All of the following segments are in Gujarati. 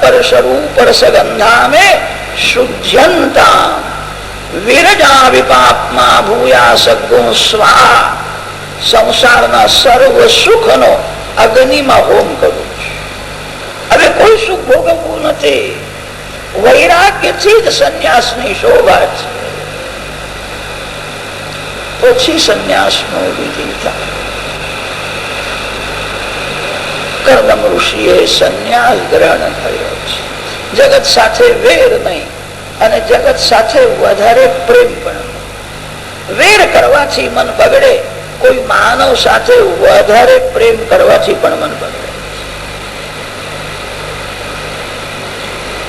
સ્પર્શ રૂપ રસગંધા મે શુદ્ધ્યંતા વિરજા વિપાપમાં ભૂયા સગુણ સ્વા. સંસારના સર્વ સુખનો અગ્નિમાં હોમ કરું છું. હવે કોઈ સુખ ભોગવવું નથી. વૈરાગ્યથી જ સંન્યાસની શોભા છે. પછી સંન્યાસનો વિધિ થાય. કર્દમ ઋષિએ સંન્યાસ ગ્રહણ કર્યો છે. જગત સાથે વેર નહીં અને જગત સાથે વધારે પ્રેમ પણ. વેર કરવાથી મન બગડે. કોઈ માનવ સાથે વધારે પ્રેમ કરવાથી પણ મન બગડે.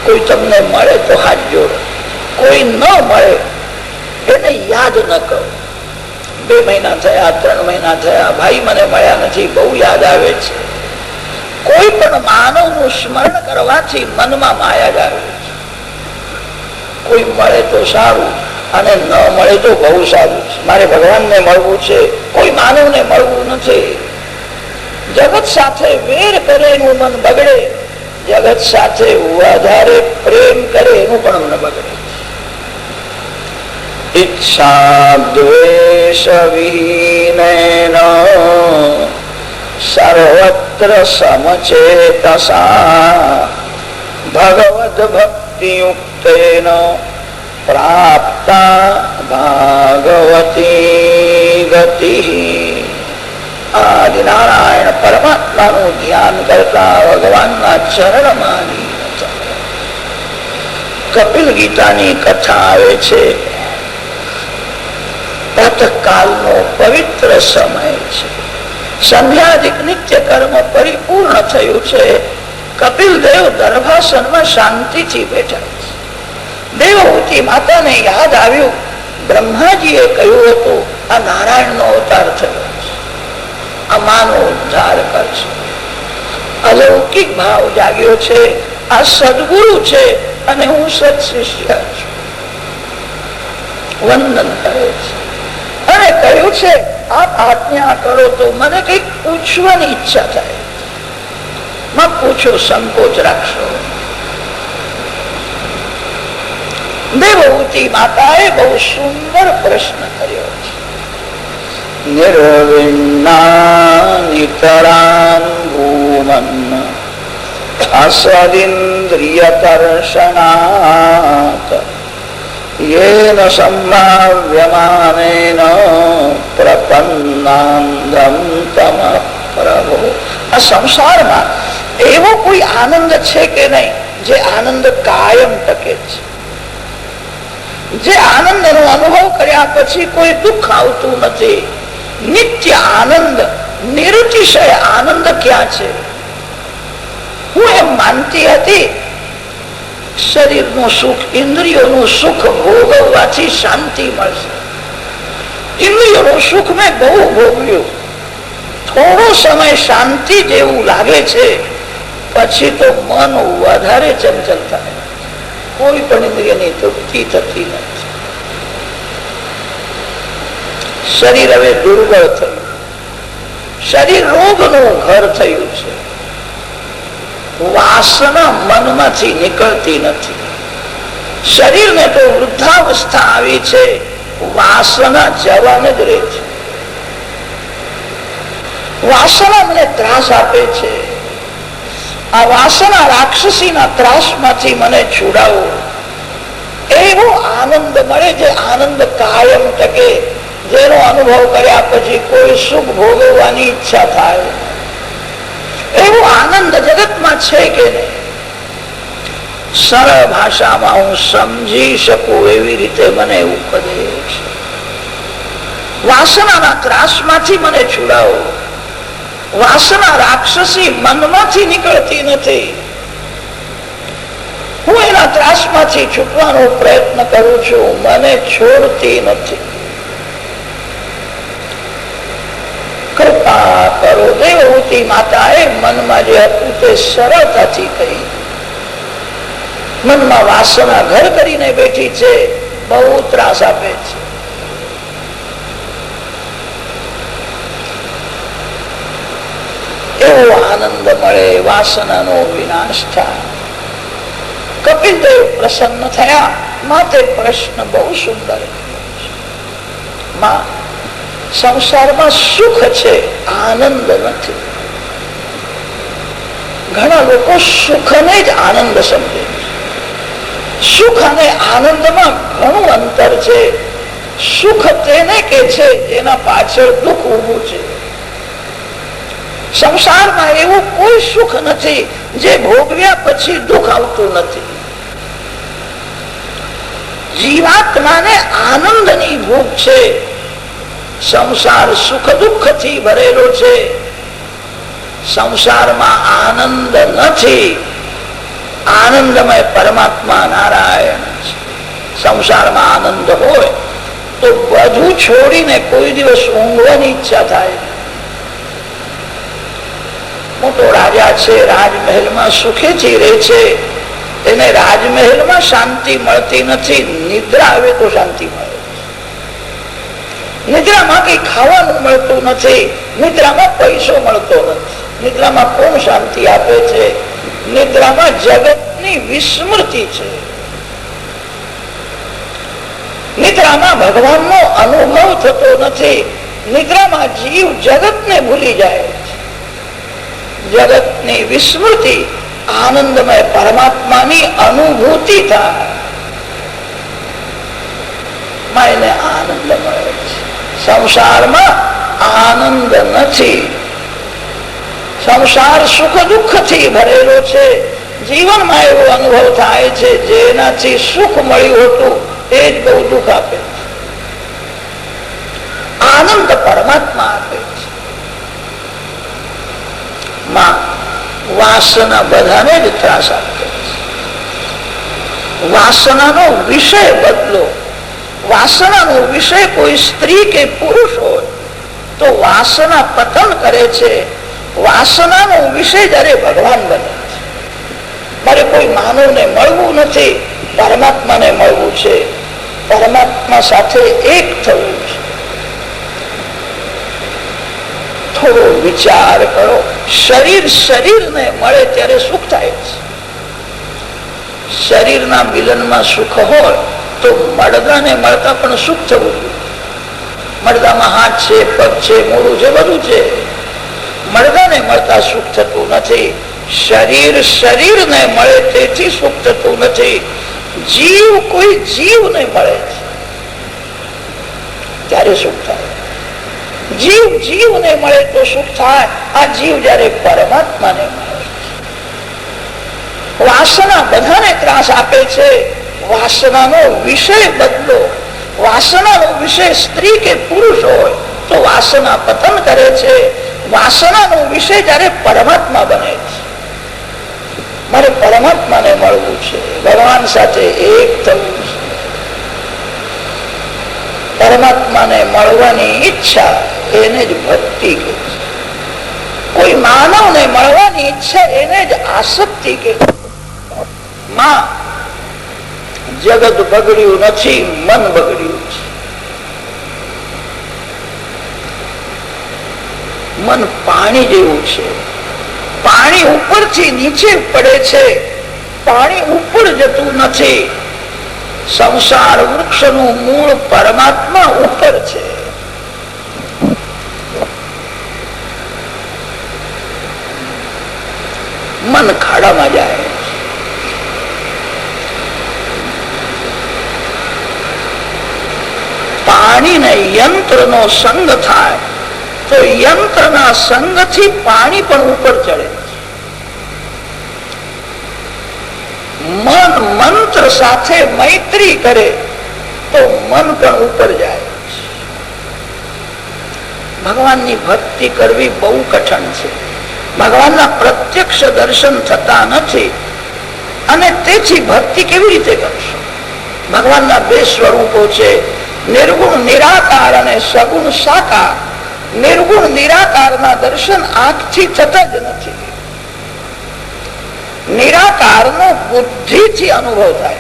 કોઈ તમને મળે તો હાથ જોડો, કોઈ ન મળે એને યાદ ન કરો. 2 મહિના થયા, 3 મહિના થયા, ભાઈ મને મળ્યા નથી, બહુ યાદ આવે છે. કોઈ પણ માનવનું સ્મરણ કરવાથી મનમાં માયા જ આવે છે. કોઈ મળે તો સારું અને ન મળે તો બહુ સારું છે. મારે ભગવાનને મળવું છે, કોઈ માનવને મળવું નથી. જગત સાથે વેર કરે એનું મન બગડે, જગત સાથે વધારે પ્રેમ કરે એનું પણ મન બગડે. ઈચ્છા દ્વેષ વિહીનેન સર્વત્ર સમચેતસા ભગવદ ભક્તિ યુક્તેન પ્રાપ્તા ભાગવતી ગતિ. આદિનારાયણ પરમાત્માનું ધ્યાન કરતા ભગવાનના ચરણમાં કપિલ ગીતાની કથા આવે છે. પ્રાતઃકાલનો પવિત્ર સમય છે. સંધ્યાદિક નિત્ય કર્મ પરિપૂર્ણ થયું છે. કપિલ દેવ દર્ભાસનમાં શાંતિથી બેઠા છે. દેવહૂતિ માતાને યાદ આવ્યું, બ્રહ્માજીએ કહ્યું હતું આ નારાયણનો અવતાર થયો છે, આ માનો ઉદ્ધાર કરશે. અલૌકિક ભાવ જાગ્યો છે. આ સદગુરુ છે અને હું સત્શિષ્ય છું. વંદન કરે છે અને કહ્યું છે આપ આજ્ઞા કરો તો મને કઈક પૂછવાની ઈચ્છા થાય. માં પૂછો, સંકોચ રાખશો. દેવહૂતિ માતાએ બહુ સુંદર પ્રશ્ન કર્યો છે. નિર્વિન્ના નિતરાન ભૂમન અસદિન્દ્રિય દર્શનાત યેન સંભાવ્યમાનેન પ્રપન્નાંધમ તમ પ્રભો. આ સંસારમાં એવો કોઈ આનંદ છે કે નહીં જે આનંદ કાયમ ટકે છે? જે આનંદનો અનુભવ કર્યા પછી કોઈ દુઃખ આવતું નથી. નિત્ય આનંદ, નિરતિશય આનંદ ક્યાં છે? હું એમ માનતી હતી શરીરનું સુખ, ઇન્દ્રિયોનું સુખ ભોગવવાથી શાંતિ મળશે. ઇન્દ્રિયોનું સુખ મેં બહુ ભોગવ્યું. થોડો સમય શાંતિ જેવું લાગે છે, પછી તો મન વધારે ચંચલ થાય. કોઈ પણ ઇન્દ્રિયની તૃપ્તિ થતી નથી. શરીર હવે દુર્બળ થયું. શરીર રોગનું ઘર થયું છે. વાસના મનમાંથી નીકળતી નથી. શરીરને તો વૃદ્ધાવસ્થા આવી છે, વાસના જવાન જ રહે છે. વાસના મને ત્રાસ આપે છે. આ વાસના રાક્ષસીના ત્રાસમાંથી મને છોડાવો. એવો આનંદ મળે જે આનંદ કાયમ ટકે, જેનો અનુભવ કર્યા પછી કોઈ સુખ ભોગવવાની ઈચ્છા થાય. એવો આનંદ જગતમાં છે કે નહીં? સરળ ભાષામાં હું સમજી શકું એવી રીતે મને ઉપદેશ. વાસનાના ત્રાસમાંથી મને છોડાવો. વાસના રાક્ષસી મનમાંથી નીકળતી નથી. હું એના ત્રાસમાંથી છૂટવાનો પ્રયત્ન કરું છું, મને છોડતી નથી. કૃપા કરો. દેવહૂતિ માતાએ મનમાં જે હતું તે સરળતાથી કહી. મનમાં વાસના ઘર કરીને બેઠી છે, બહુ ત્રાસ આપે છે. એવો આનંદ મળે, વાસનાનો વિનાશ થાય. કપિલ દેવ પ્રસન્ન થયા. માટે પ્રશ્ન બહુ સુંદર. સંસારમાં સુખ છે, આનંદ નથી. ઘણા લોકો સુખને જ આનંદ સમજે છે. સુખ અને આનંદમાં ઘણું અંતર છે. સુખ તેને કે છે જેના પાછળ દુઃખ ઉભું છે. સંસારમાં એવું કોઈ સુખ નથી જે ભોગવ્યા પછી દુઃખ આવતું નથી. જીવાત્માને આનંદની ભૂખ છે. સંસાર સુખ દુઃખ થી ભરેલો છે. સંસારમાં આનંદ નથી. આનંદમય પરમાત્મા નારાયણ છે. સંસારમાં આનંદ હોય તો બધું છોડીને કોઈ દિવસ ઊંઘવાની ઈચ્છા થાય. મોટો રાજા છે, રાજમહેલમાં સુખેથી રહે છે. એને રાજમહેલમાં શાંતિ મળતી નથી. નિદ્રા આવે તો શાંતિ મળે. નિદ્રામાં કઈ ખાવાનું મળતું નથી. નિદ્રામાં પૈસો મળતો નથી. નિદ્રામાં કોણ શાંતિ આપે છે? નિદ્રામાં જગતની વિસ્મૃતિ છે. નિદ્રામાં ભગવાનનો અનુભવ થતો નથી. નિદ્રામાં જીવ જગતને ભૂલી જાય છે. જગતની વિસ્મૃતિ, આનંદમય પરમાત્માની અનુભૂતિ થાય. એને આનંદ મળે છે. સંસારમાં આનંદ નથી. સંસાર સુખ દુઃખ થી ભરેલો છે. જીવનમાં એવો અનુભવ થાય છે જેનાથી સુખ મળ્યું હતું એ જ બહુ દુઃખ આપે છે. આનંદ પરમાત્મા આપે છે. વાસના બધાને જ ત્રાસ આપે છે. વાસનાનો વિષય બદલો. વાસનાનો વિષય કોઈ સ્ત્રી કે પુરુષ હોય તો વાસના પતન કરે છે. વાસનાનો વિષય જયારે ભગવાન બને છે. મારે કોઈ માનવને મળવું નથી, પરમાત્માને મળવું છે. પરમાત્મા સાથે એક થવું છે. થોડો વિચાર કરો. શરીરને મળે ત્યારે સુખ થાય છે. શરીરના મિલનમાં સુખ હોય તો મળદાને મળતા પણ સુખ થવું જોઈએ. મળદામાં હાથ છે, પગ છે, મોઢું છે, બધું છે. મળદાને મળતા સુખ થતું નથી. શરીરને મળે તેથી સુખ થતું નથી. જીવ કોઈ જીવને મળે છે ત્યારે સુખ થાય. જીવને મળે તો સુખ થાય. આ જીવ જયારે પરમાત્માને મળે. વાસના બધાને ત્રાસ આપે છે. વાસનાનો વિષય બદલો. વાસનાનો વિષય સ્ત્રી કે પુરુષ હોય તો વાસના પતન કરે છે. વાસનાનો વિષય જયારે પરમાત્મા બને છે. મારે પરમાત્માને મળવું છે, ભગવાન સાથે એક થવું છે. પરમાત્માને મળવાની ઈચ્છા એને જ ભક્તિ કે છે. કોઈ માનવને મળવાની ઈચ્છા એને જ આસક્તિ કે છે. જગત બગડ્યું નથી, મન બગડ્યું છે. મન પાણી જેવું છે. પાણી ઉપરથી નીચે પડે છે, પાણી ઉપર જતું નથી. સંસાર વૃક્ષનું મૂળ પરમાત્મા ઉપર છે. મન ખાડામાં જાય. પાણીને યંત્રનો સંગ થાય તો યંત્રના સંગથી પાણી પણ ઉપર ચડે. મન મંત્ર સાથે મૈત્રી કરે તો મન પણ ઉપર જાય. ભગવાનની ભક્તિ કરવી બહુ કઠણ છે. ભગવાનના પ્રત્યક્ષ દર્શન થતા નથી અને તેથી ભક્તિ કેવી રીતે કરશો? ભગવાનના બે સ્વરૂપો છે, નિર્ગુણ નિરાકાર અને સગુણ સાકાર. નિર્ગુણ નિરાકારના દર્શન આંખથી થતા જ નથી. નિરાકારનો બુદ્ધિથી અનુભવ થાય.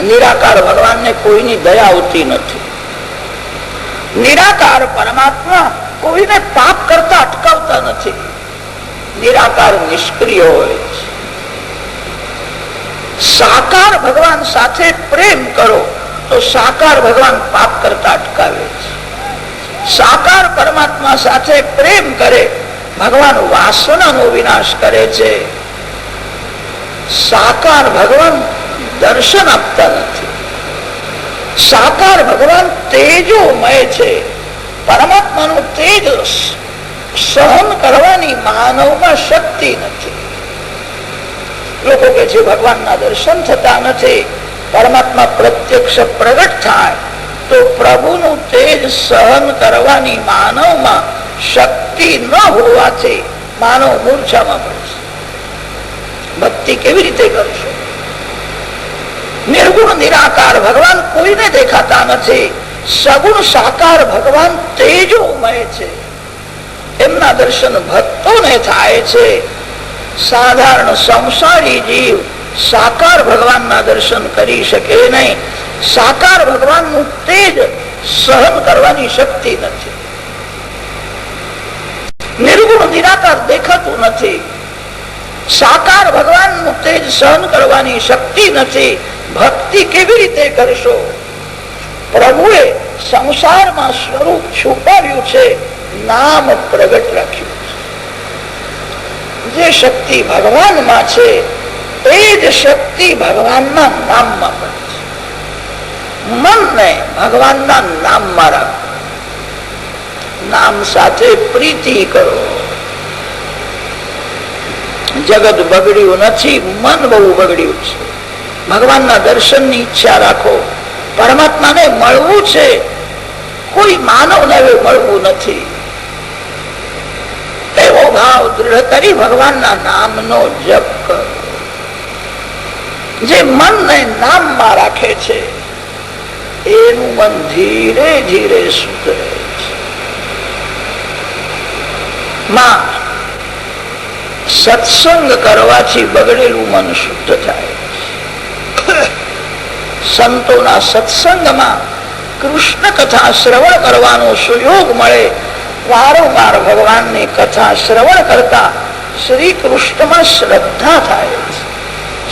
નિરાકાર ભગવાનને કોઈની દયા આવતી નથી. નિરાકાર પરમાત્મા કોઈને પાપ કરતા અટકાવતા નથી. નિરાકાર નિષ્ક્રિય હોય છે. સાકાર ભગવાન સાથે પ્રેમ કરો તો સાકાર ભગવાન પાપ કરતા અટકાવે છે. સાકાર પરમાત્મા સાથે પ્રેમ કરે ભગવાન વાસનાનો વિનાશ કરે છે. સાકાર ભગવાન દર્શન આપતા નથી. સાકાર ભગવાન તેજોમય છે. પરમાત્માનું તેજ સહન કરવાની માનવમાં શક્તિ નથી. લોકો કે છે ભગવાનના દર્શન થતા નથી. પરમાત્મા પ્રત્યક્ષ પ્રગટ થાય તો પ્રભુનું તેજ સહન કરવાની માનવમાં શક્તિ ન હોવાથી માનવ મૂર્છામાં પડશે. ભક્તિ કેવી રીતે કરશો? નિર્ગુણ નિરાકાર ભગવાન કોઈને દેખાતા નથી. સગુણ સાકાર ભગવાન તેજોમય છે. એમના દર્શન ભક્તોને થાય છે. સાધારણ સંસારી જીવ સાકાર ભગવાનના દર્શન કરી શકે નહીં. સાકાર ભગવાનનું તેજ સહન કરવાની શક્તિ નથી. નિર્ગુણ નિરાકાર દેખાતું નથી. સાકાર ભગવાનનું તેજ સહન કરવાની શક્તિ નથી. ભક્તિ કેવી રીતે કરશો? પ્રભુએ સંસારમાં સ્વરૂપ છુપાવ્યું છે, નામ પ્રગટ રાખ્યું છે. જે શક્તિ ભગવાનમાં છે એ જ શક્તિ ભગવાનના નામમાં પણ છે. મનને ભગવાનના નામમાં રાખો. નામ સાથે પ્રીતિ કરો. જગત બગડ્યું નથી, મન બહુ બગડ્યું છે. ભગવાનના દર્શનની ઈચ્છા રાખો. પરમાત્માને મળવું છે, કોઈ માનવને મળવું નથી. એવો ભાવ દૃઢ કરી ભગવાનના નામનો જપ કરો. જે મનને નામમાં રાખે છે એનું મન ધીરે ધીરે સુધરે છે. માં સત્સંગ કરવાથી બગડેલું મન શુદ્ધ થાય. સંતોના સત્સંગમાં કૃષ્ણ કથા શ્રવણ કરવાનો સુયોગ મળે. વારંવાર ભગવાનની કથા શ્રવણ કરતા શ્રી કૃષ્ણમાં શ્રદ્ધા થાય છે.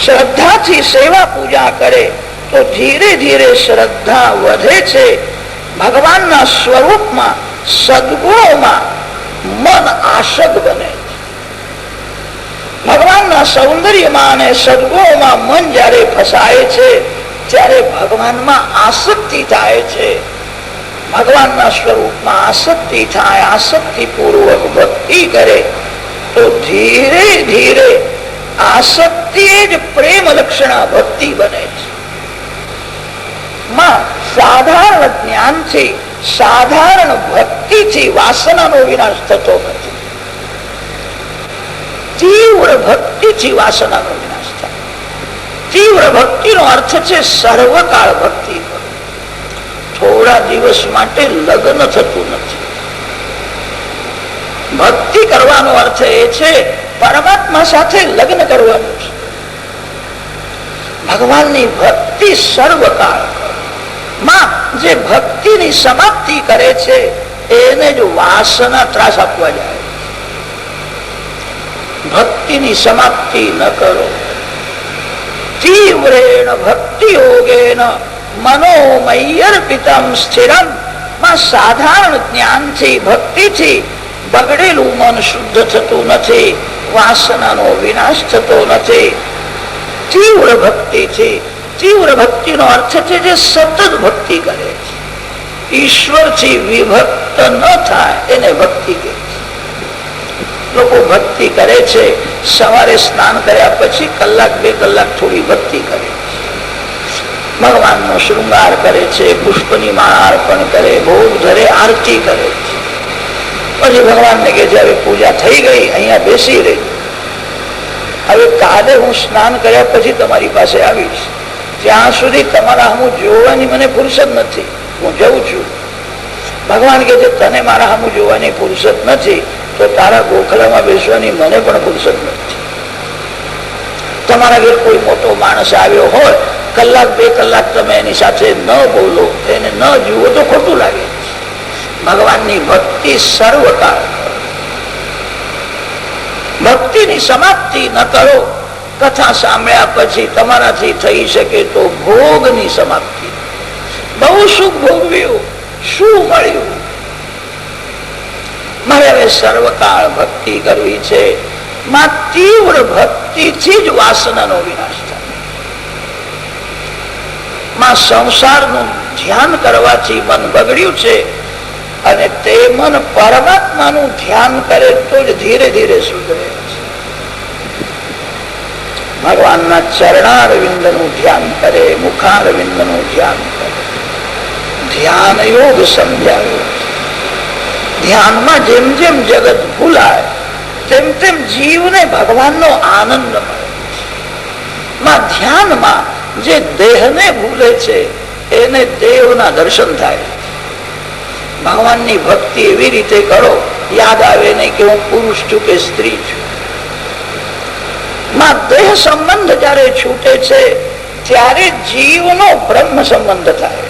શ્રદ્ધાથી સેવા પૂજા કરે તો ધીરે ધીરે શ્રદ્ધા વધે છે. ભગવાનના સ્વરૂપમાં સદગુણોમાં મન આસક્ત બને છે. ભગવાનના સૌંદર્યમાં અને સદગુણોમાં મન જ્યારે ફસાય છે ત્યારે ભગવાનમાં આસક્તિ થાય છે. ભગવાનના સ્વરૂપમાં આસક્તિ થાય, આસક્તિ પૂર્વક ભક્તિ કરે તો ધીરે ધીરે આસક્તિ જ પ્રેમ લક્ષણા ભક્તિ બને છે. માં સાધારણ જ્ઞાનથી, સાધારણ ભક્તિથી વાસનાનો વિનાશ થતો નથી. તીવ્ર ભક્તિથી વાસનાનો વિનાશ થાય. તીવ્ર ભક્તિનો અર્થ છે સર્વકાળ ભક્તિ. થોડા દિવસ માટે લગ્ન થતું નથી. ભક્તિ કરવાનો અર્થ એ છે પરમાત્મા સાથે લગ્ન કરવાનું છે. ભગવાનની ભક્તિ સર્વકાળ. માં જે ભક્તિની સમાપ્તિ કરે છે એને જ વાસના ત્રાસ આપવા જાય. ભક્તિની સમાપ્તિ ન કરો. તીવ્રેણ ભક્તિ યોગેન મનોમયર્પિતમ સ્થિરમ. માં સાધારણ જ્ઞાનથી, ભક્તિથી બગડેલું મન શુદ્ધ થતું નથી. વાસનાનો વિનાશ થતો નથી. તીવ્ર ભક્તિથી, તીવ્ર ભક્તિનો અર્થ છે જે સતત ભક્તિ કરે છે. ઈશ્વરથી વિભક્ત ન થાય એને ભક્તિ કહે છે. લોકો ભક્તિ કરે છે, સવારે સ્નાન કર્યા પછી કલાક બે કલાક થોડી ભક્તિ કરે છે. ભગવાનનો શૃંગાર કરે છે, પુષ્પની માળા અર્પણ કરે, ભોગ ધરે, આરતી કરે છે. પછી ભગવાનને કહે છે હવે પૂજા થઈ ગઈ, અહીંયા બેસી રહી. હવે કાલે હું સ્નાન કર્યા પછી તમારી પાસે આવીશ. ત્યાં સુધી તમારા હમું જોવાની મને ફુરસત નથી, હું જઉં છું. ભગવાન કહે છે તને મારા હમું જોવાની ફુરસત નથી તો તારા ગોખલામાં બેસવાની મને પણ ફુરસત નથી. તમારા ઘેર કોઈ મોટો માણસ આવ્યો હોય, કલાક બે કલાક તમે એની સાથે ન બોલો, એને ન જુઓ તો ખોટું લાગે. ભગવાનની ભક્તિ સર્વકાળ. ભક્તિની સમાપ્તિ ન કરો. કથા સાંભળ્યા પછી તમારાથી થઈ શકે તો ભોગની સમાપ્તિ. બહુ સુખ ભોગવ્યું, શું મળ્યું? મારે હવે સર્વકાળ ભક્તિ કરવી છે. માં તીવ્ર ભક્તિથી જ વાસનાનો વિનાશ થાય. માં સંસારનું ધ્યાન કરવાથી મન બગડ્યું છે અને તે મન પરમાત્માનું ધ્યાન કરે તો જ ધીરે ધીરે સુધરે છે. ભગવાનના ચરણારવિંદ નું ધ્યાન કરે, મુખારવિંદ નું ધ્યાન કરે. ધ્યાન યોગ સમજાવ્યો. ધ્યાનમાં જેમ જેમ જગત ભૂલાય તેમ તેમ જીવને ભગવાનનો આનંદ મળે. માં ધ્યાનમાં જે દેહને ભૂલે છે એને દેવના દર્શન થાય. ભગવાનની ભક્તિ એવી રીતે કરો, યાદ આવે નહીં કે હું પુરુષ છું કે સ્ત્રી છું. માં દેહ સંબંધ જયારે છૂટે છે ત્યારે જીવનો બ્રહ્મ સંબંધ થાય.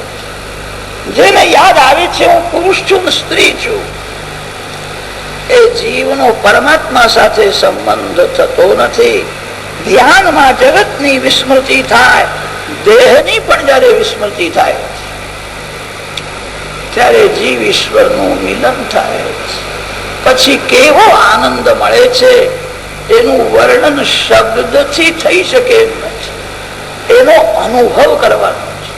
જેને યાદ આવે છે હું પુરુષ છું સ્ત્રી છું, એ જીવનો પરમાત્મા સાથે સંબંધ થતો નથી. ધ્યાનમાં જગતની વિસ્મૃતિ થાય, દેહની પણ જયારે વિસ્મૃતિ થાય ત્યારે જીવ ઈશ્વરનું મિલન થાય. પછી કેવો આનંદ મળે છે એનું વર્ણન શબ્દથી થઈ શકે એમ નથી. એનો અનુભવ કરવાનો છે.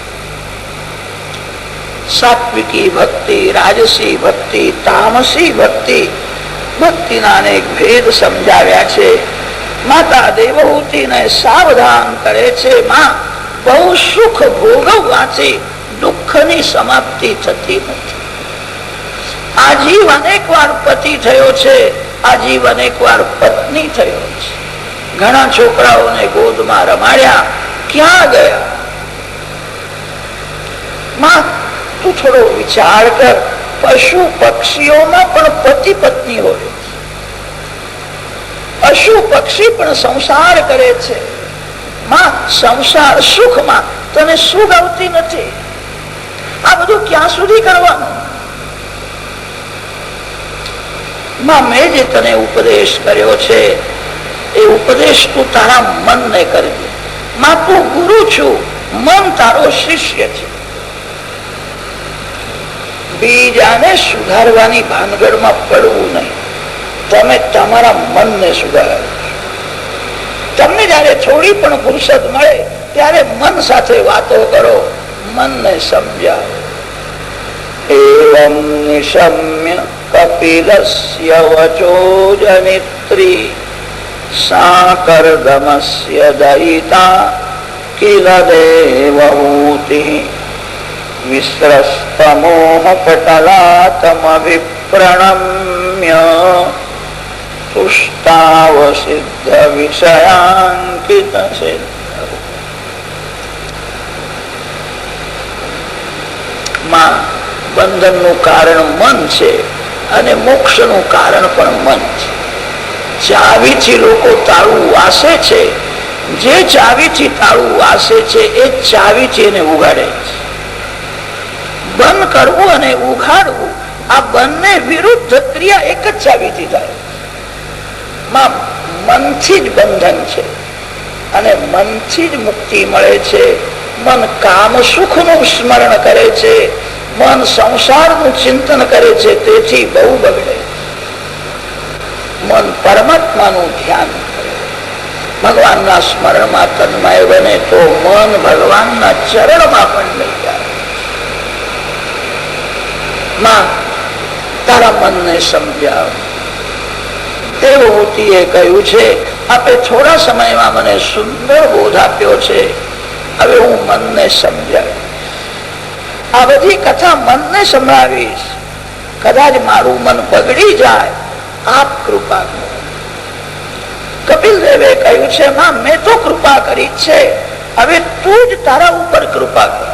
સાત્વિકી ભક્તિ, રાજસી ભક્તિ, તામસી ભક્તિ, ભક્તિના અનેક ભેદ સમજાવ્યા છે. માતા દેવહૂતિને સાવધાન કરે છે. માં બહુ સુખ ભોગવવાથી દુઃખની સમાપ્તિ થતી નથી. આ જીવ અનેક વાર પતિ થયો છે, આ જીવ અનેક વાર પત્ની થયો છે. ઘણા છોકરાઓને ગોદમાં રમાડ્યા, ક્યાં ગયા? માં તું થોડો વિચાર કર. પશુ પક્ષીઓમાં પણ પતિ પત્ની હોય. પશુ પક્ષી પણ સંસાર કરે છે. માં સંસાર સુખમાં તને સુખ આવતી નથી. આ બધું ક્યાં સુધી કરવાનું? માં મેં જે તને ઉપદેશ કર્યો છે એ ઉપદેશ તું તારા મનને કરજે. માં તું ગુરુ છું, મન તારો શિષ્ય છે. બીજાને સુધારવાની ભાનગડમાં પડવું નહીં. તમે તમારા મનને સુધારો. તમને જયારે થોડી પણ ફુરસદ મળે ત્યારે મન સાથે વાતો કરો, મનને સમજાવો. એવં નિશમ્ય કપિલસ્ય વચો જનિત્રી સાકર્દમસ્ય દયિતા કિલ દેવહૂતિ વિસ્રસ્તમોહ પટલાતમવિપ્રણમ્ય પુષ્ટાવ સિદ્ધ વિષયાંકિત સિદ્ધ. માં બંધનનું કારણ મન છે અને મોક્ષનું કારણ પણ મન છે. ચાવીથી લોકો તાળું વાસે છે. જે ચાવીથી તાળું વાસે છે એ ચાવીથી એને ઉગાડે છે. બંધ કરવું અને ઉઘાડવું આ બંને વિરુદ્ધ ક્રિયા એક જ ચાવીથી થાય. મનથી જ બંધન છે અને મનથી જ મુક્તિ મળે છે. મન કામ સુખ નું સ્મરણ કરે છે, મન સંસારનું ચિંતન કરે છે, તેથી બહુ બગડે. મન પરમાત્માનું ધ્યાન કરે, ભગવાનના સ્મરણમાં તન્મય બને તો મન ભગવાનના ચરણમાં પણ લઈ જાય. માં તારા મનને સમજાવ. દેવહૂતિએ કહ્યું છે આપે થોડા સમયમાં મને સુંદર બોધ આપ્યો છે, હવે હું મનને સમજાવી. આ બધી કથા મનને સંભળાવીશ. કદાચ મારું મન બગડી જાય, આપ કૃપા કરો. કપિલ દેવે કહ્યું છે માં મેં તો કૃપા કરી છે, હવે તું જ તારા ઉપર કૃપા કર.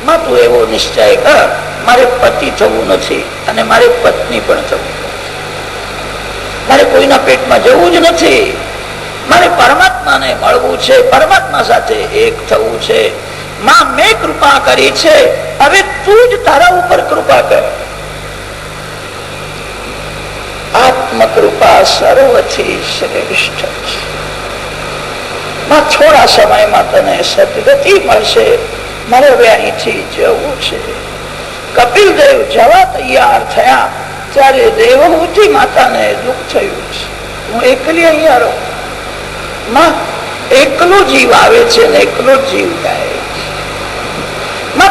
માં તું એવો નિશ્ચય કર, મારે પતિ થવું નથી અને મારે પત્ની પણ થવું નથી. મારે કોઈના પેટમાં જવું જ નથી. મારે પરમાત્માને મળવું છે, પરમાત્મા સાથે એક થવું છે. માં મેં કૃપા કરી છે, હવે તું જ તારા ઉપર કૃપા કર. આપ આત્મકૃપા સર્વથી શ્રેષ્ઠ છે. થોડા સમયમાં તને સદગતિ મળશે, મારે હવે અહીંથી જવું છે. કપિલ દેવ જવા તૈયાર થયા ત્યારે દેવહૂતિ માતાને દુઃખ થયું છે. હું એકલી અહીંયા રહું, એકલો જીવ આવે છે ને એકલો જીવ જાય છે.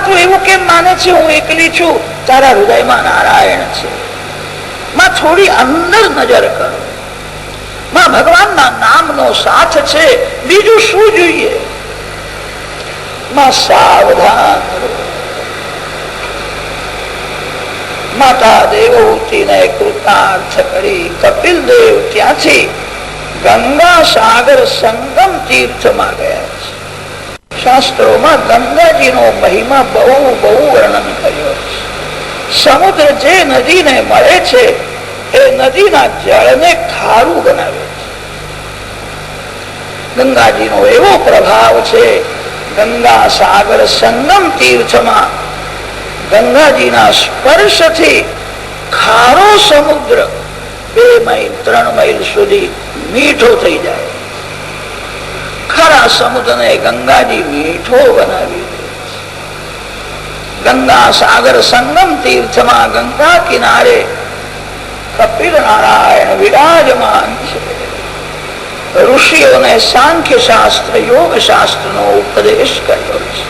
તું એવું કેમ માને છે હું એકલી છું? તારા હૃદયમાં નારાયણ છે. થોડી અંદર નજર કરો. ભગવાનના નામનો સાથ છે, બીજું શું જોઈએ? સાવધાન. માતા દેવહૂતિને કૃતાર્થ કરી કપિલ દેવ ત્યાંથી ગંગા સાગર સંગમ તીર્થમાં ગયા છે. શાસ્ત્રોમાં ગંગાજીનો મહિમા બહુ વર્ણન કર્યો છે. સમુદ્ર જે નદીને મળે છે એ નદીના જળને ખારું બનાવે છે. ગંગાજીનો એવો પ્રભાવ છે. ગંગા સાગર સંગમ તીર્થમાં ગંગાજીના સ્પર્શથી ખારો સમુદ્ર 2 માઇલ 3 માઇલ સુધી મીઠો થઈ જાય. ખારા સમુદ્રને ગંગાજી મીઠો બનાવી દે. ગંગા સાગર સંગમ તીર્થમાં ગંગા કિનારે કપિલ નારાયણ વિરાજમાન છે. ઋષિઓને સાંખ્ય શાસ્ત્ર યોગ શાસ્ત્ર નો ઉપદેશ કર્યો છે.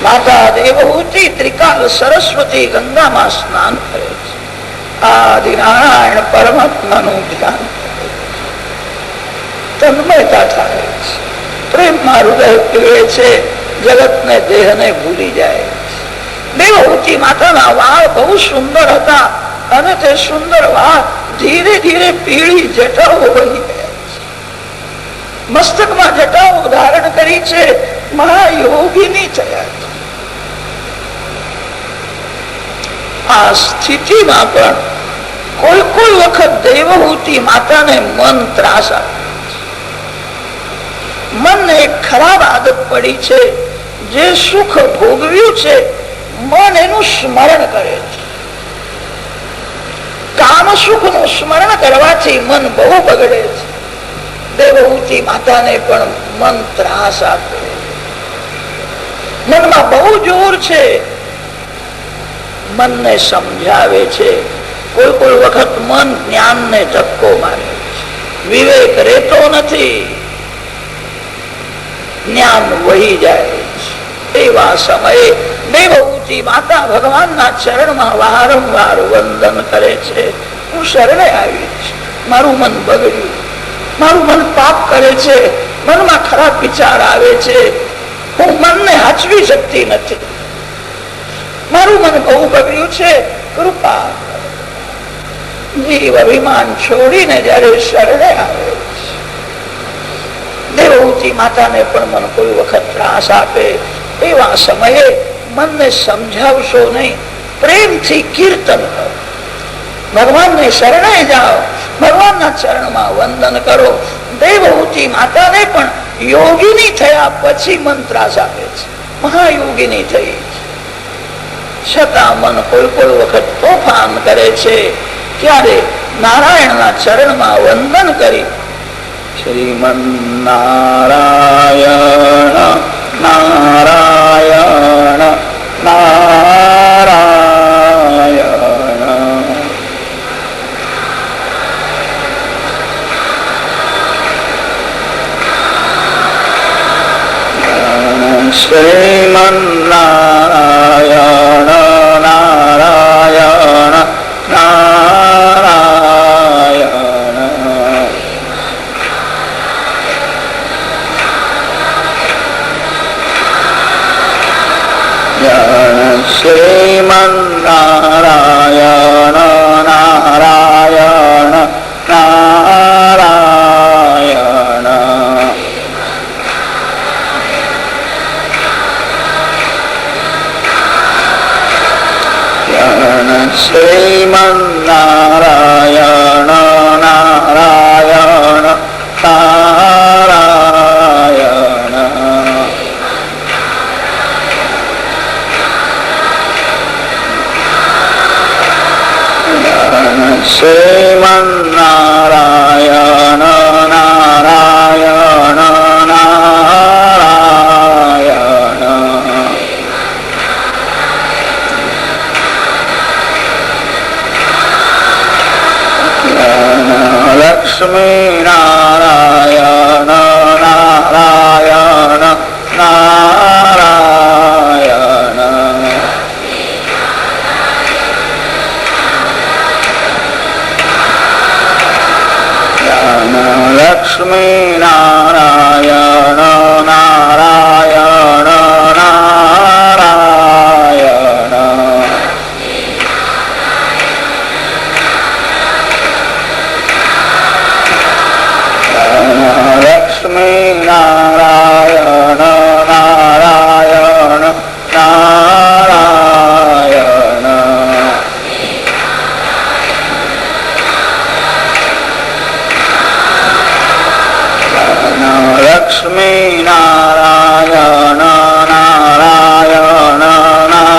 માતા દેવહૂતિ ત્રિકાલ સરસ્વતી ગંગામાં સ્નાન કરે છે. આદિ નારાયણ પરમાત્માનું ધ્યાન કરે છે. તન્મયતા થાય છે. પ્રેમમાં હૃદય પીવે છે. જગતને દેહને ભૂલી જાય છે. દેવહૂતિ માતાના વાળ બહુ સુંદર હતા અને તે સુંદર વાળ ધીરે ધીરે પીળી જટાઓ બની ગયા. મસ્તકમાં જટાઓ ધારણ કરી છે. મહાયોગીની થયા. આ સ્થિતિમાં પણ કોઈ વખત દેવહૂતિ માતાને મન ત્રાસ આપે. મનને એક ખરાબ આદત પડી છે. જે સુખ ભોગવ્યું છે મન એનું સ્મરણ કરે છે. કામ સુખ નું સ્મરણ કરવાથી મન બહુ બગડે છે. દેવહૂતિ માતાને પણ મન ત્રાસ આપે. મનમાં બહુ જોર છે. મનને સમજાવે છે. કોઈ વખત મન જ્ઞાનને ધક્કો મારે છે. વિવેક રહેતો નથી. જ્ઞાન વહી જાય છે. એવા સમયે દેવહૂતિ માતા ભગવાનના ચરણમાં વારંવાર વંદન કરે છે. હું શરણે આવી છું. મારું મન બગડ્યું. મારું મન પાપ કરે છે. મનમાં ખરાબ વિચાર આવે છે. હું મનને હાચવી શકતી નથી. મારું મન બહુ બગડ્યું છે. કૃપા. જીવ અભિમાન છોડીને જયારે શરણે આવે છે. દેવહૂતિ માતાને પણ મન કોઈ વખત ત્રાસ આપે. એવા સમયે મનને સમજાવશો નહીં. પ્રેમથી કીર્તન કરો. ભગવાનને શરણે જાઓ. ભગવાનના ચરણમાં વંદન કરો. દેવહૂતિ માતાને પણ યોગીની થયા પછી મન ત્રાસ આપે છે. મહાયોગીની થઈ છતાં મન કોઈ વખત તોફાન કરે છે. ત્યારે નારાયણના ચરણમાં વંદન કરી શ્રીમન નારાયણ નારાયણ નારાયણ શ્રીમન નારાયણ નારાયણ નારાયણ શ્રીમન નારાયણ નારાયણ નારાયણ શ્રીમન નારાયણ નારાયણ નારાયણ શ્રીમન્નારાયણ નારાયણ નારાયણ લક્ષ્મી નારાયણ નારાયણ નારાયણ લક્ષ્મી નારાયણ નારાયણ નારાયણ લક્ષ્મી નારાયણ નારાયણ નારાયણ લક્ષ્મી નારાયણ નારાયણ નારાયણ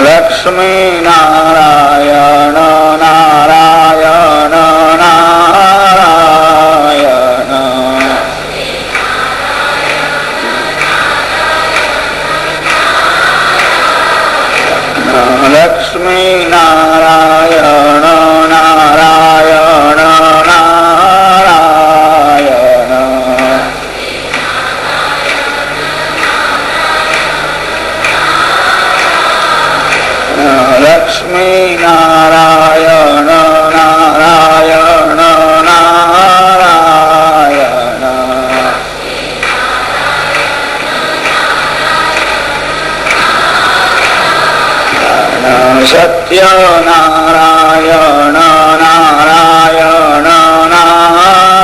લક્ષ્મી નારાયણ નારાયણ નારાયણ લક્ષ્મી નારાયણ નારાયણ નારાયણ લક્ષ્મી નારાયણ નારાયણ નારાયણ સત્યનારાયણ નારાયણ નારાયણ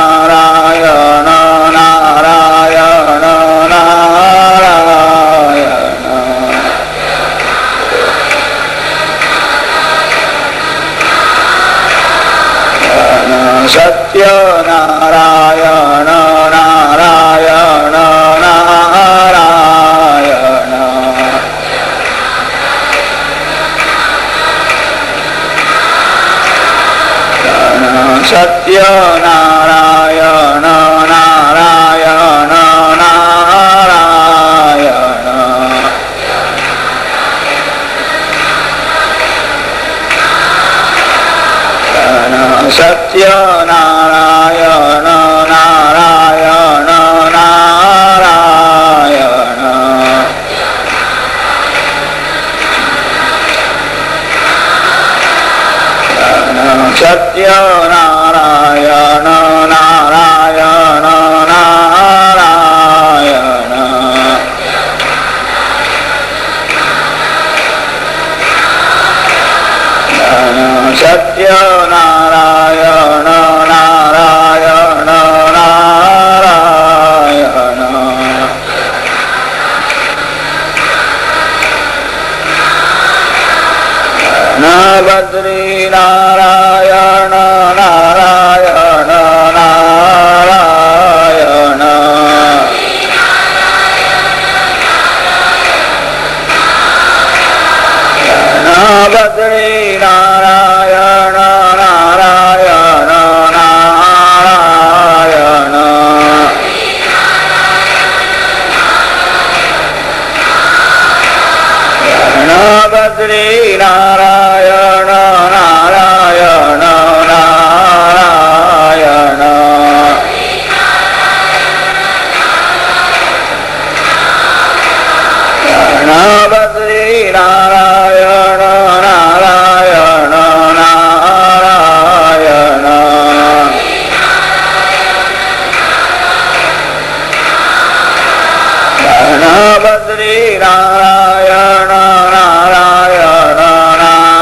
સત્યનારાયણ નારાયણ નારાયણ સત્યનારાયણ નારાયણ નારાયણ સત્યનારાયણ નારાયણ નારાયણ સત્યનારાયણ નારાયણ નારાયણ સત્યનારાયણ નારાયણ નારાયણ સત્યનારાયણ નારાયણ નારાયણ બદ્રી નારાયણ નારાયણ નારાયણ બદ્રી નારાયણ નારાયણ નારાયણ બદ્રી નારાયણ નારાયણ નારાયણ બદ્રી નારાયણ નારાયણ નારાયણ બદ્રી નારાયણ નારાયણ નારાયણ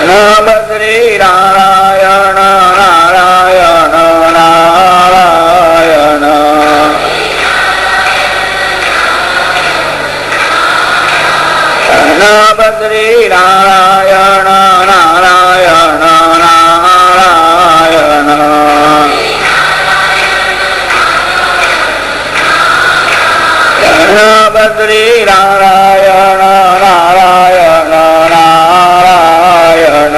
બદ્રી નારાયણ નારાયણ નારાયણ બદ્રી નારાયણ નારાયણ નારાયણ બદ્રી નારાયણ નારાયણ નારાયણ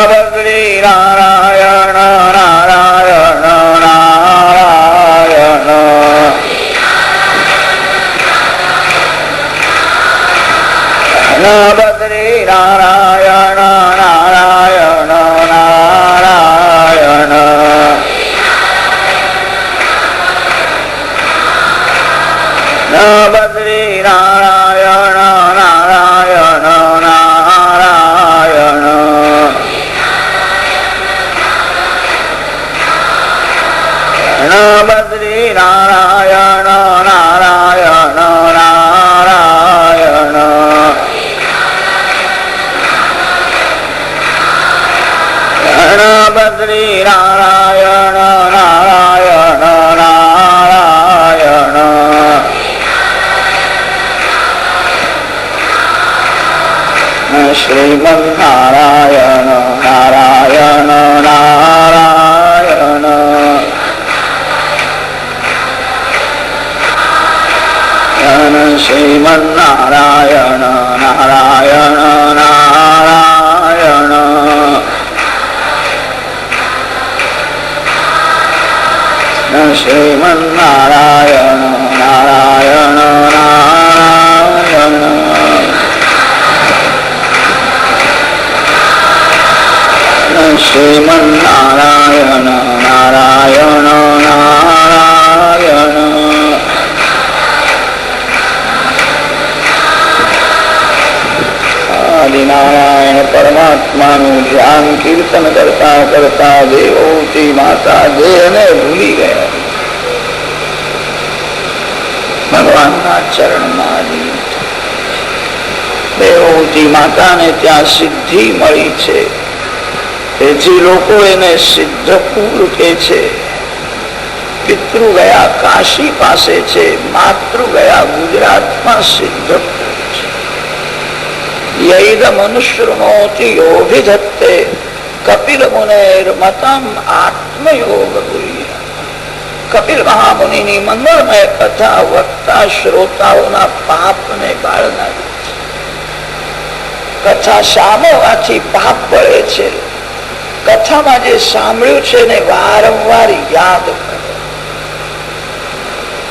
બદ્રી નારાયણ નારાયણ નારાયણ બદ્રી નારાયણ નારાયણ નારાયણ બદ્રી નારાયણ નારાયણ નારાયણ બદ્રી નારાયણ નારાયણ નારાયણ બદ્રી નારાયણ નારાયણ નારાયણ શ્રીમન્નારાયણ નારાયણ નારાયણ શ્રીમન્નારાયણ નારાયણ નારાયણ શ્રીમન્નારાયણ નારાયણ નારાયણ શ્રીમન્નારાયણ નારાયણ નારાયણ આદિનારાયણ પરમાત્માનું ધ્યાન કીર્તન કરતા કરતા દેવોથી માતા દેહને ભૂલી ગયા, ભગવાનના ચરણમાં દેવોથી માતાને ત્યાં સિદ્ધિ મળી છે, તેથી લોકો એને સિદ્ધપુર કે છે. પિતૃ ગયા કાશી પાસે છે, માતૃ ગયા ગુજરાતમાં સિદ્ધપુર છે. યૈદમનુશૃણોતિ યોભિધત્તે કપિલ મુનેર મતમ આત્મયોગ ગુહ્ય. કપિલ મહામુનિની મંગળમય કથા વક્તા શ્રોતાઓના પાપને બાળનારી. કથા સાંભળવાથી પાપ બળે છે. કથામાં જે સાંભળ્યું છે ને વારંવાર યાદ કરો.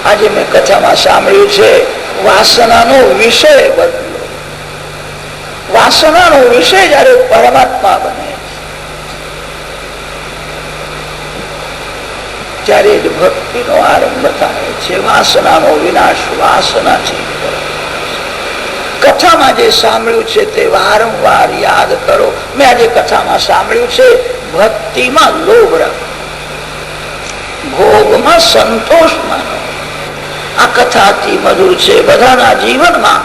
આજે મેં કથામાં સાંભળ્યું છે વાસનાનો વિષય બદલો. વાસનાનો વિષય જયારે પરમાત્મા બને ત્યારે જ ભક્તિનો આરંભ થાય છે. વાસનાનો વિનાશ વાસનાથી. કથામાં જે સાંભળ્યું છે તે વારંવાર યાદ કરો. મેં આજે કથામાં સાંભળ્યું છે ભક્તિમાં લોભ રાખો, ભોગમાં સંતોષ માનો. આ કથા અતિ મધુર છે. બધાના જીવનમાં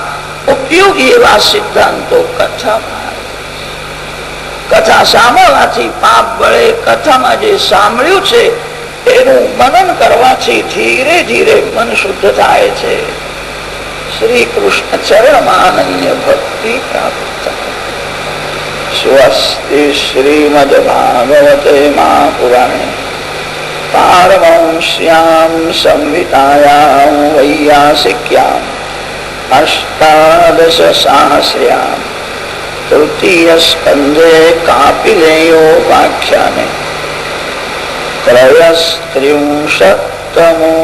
ઉપયોગી એવા સિદ્ધાંતો કથામાં. કથા સાંભળવાથી પાપ બળે. કથામાં જે સાંભળ્યું છે એનું મનન કરવાથી ધીરે ધીરે મન શુદ્ધ થાય છે. શ્રી કૃષ્ણ ચરણમાં અનન્ય ભક્તિ પ્રાપ્ત થાય. સ્વસ્તિ શ્રીમદ ભાગવતે મહાપુરાણે પારમહંસ્યામ સંહિતાયામ વૈયાસિક્યામ અષ્ટાદશ સાહસ્ર્યામ તૃતીય સ્કંધે કાપિલેયોપાખ્યાને ત્રયસ્ત્રિંશત્તમો